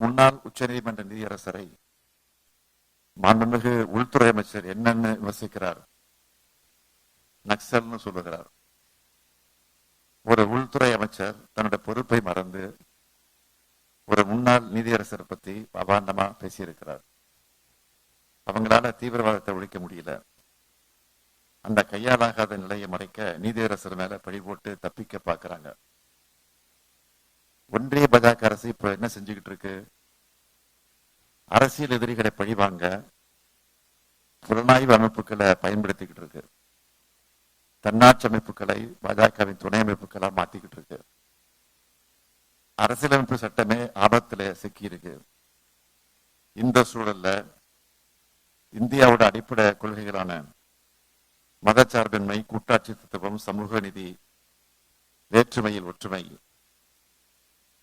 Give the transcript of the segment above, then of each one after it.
முன்னாள் உச்சநீதிமன்ற நீதியரசரை மாண்புமிகு உள்துறை அமைச்சர் என்னன்னு விமர்சிக்கிறார். நக்சல்னு சொல்லுகிறார். ஒரு உள்துறை அமைச்சர் தன்னுடைய பொறுப்பை மறந்து ஒரு முன்னாள் நீதியரசரை பத்தி அபாண்டமா பேசியிருக்கிறார். அவங்களால தீவிரவாதத்தை ஒழிக்க முடியல. அந்த கையாலாகாத நிலையை மறைக்க நீதியரசர் மேல பழி போட்டு தப்பிக்க பாக்குறாங்க. ஒன்றிய பாஜக அரசு இப்ப என்ன செஞ்சுக்கிட்டு இருக்கு? அரசியல் எதிரிகளை பழிவாங்க புலனாய்வு அமைப்புகளை பயன்படுத்திக்கிட்டு இருக்கு. தன்னாட்சி அமைப்புகளை பாஜகவின் துணை அமைப்புகளா மாத்திக்கிட்டு இருக்கு. அரசியலமைப்பு சட்டமே ஆபத்துல சிக்கி இருக்கு. இந்த சூழல்ல இந்தியாவோட அடிப்படை கொள்கைகளான மதச்சார்பின்மை, கூட்டாட்சி தத்துவம், சமூக நீதி, வேற்றுமையில் ஒற்றுமை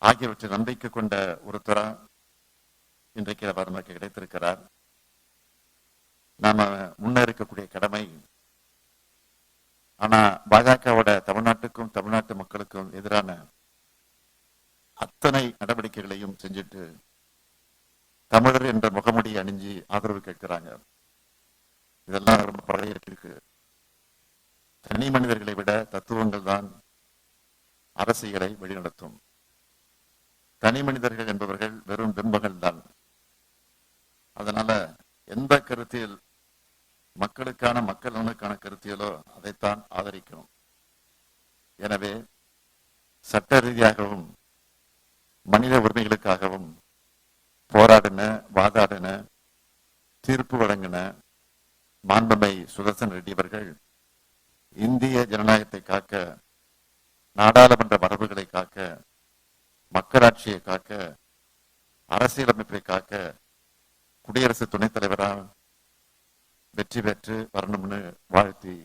ஆகியவற்றை நம்பிக்கை கொண்ட ஒருத்தரா இன்றைக்கு அவர் நமக்கு கிடைத்திருக்கிறார். நாம முன்னேற்கக்கூடிய கடமை. ஆனா பாஜகவோட தமிழ்நாட்டுக்கும் தமிழ்நாட்டு மக்களுக்கும் எதிரான அத்தனை நடவடிக்கைகளையும் செஞ்சுட்டு தமிழர் என்ற முகமுடியை அணிஞ்சு ஆதரவு கேட்கிறாங்க. இதெல்லாம் ரொம்ப பழைய இருக்கு. தனி மனிதர்களை விட தத்துவங்கள் தான் அரசியலை வழிநடத்தும். தனி மனிதர்கள் என்பவர்கள் வெறும் பிம்பங்கள் தான். அதனால எந்த கருத்தியல் மக்களுக்கான மக்கள் நலனுக்கான கருத்தியலோ அதைத்தான் ஆதரிக்கணும். எனவே சட்ட ரீதியாகவும் மனித உரிமைகளுக்காகவும் போராடின, வாதாடின, தீர்ப்பு வழங்கின மாண்புமை சுதர்சன் ரெட்டி அவர்கள் இந்திய ஜனநாயகத்தை காக்க, நாடாளுமன்ற மரபுகளை காக்க, மக்களாட்சியை காக்க, அரசியலமைப்பை காக்க குடியரசு துணைத் தலைவராக வெற்றி பெற்று வரணும்னு வாழ்த்தி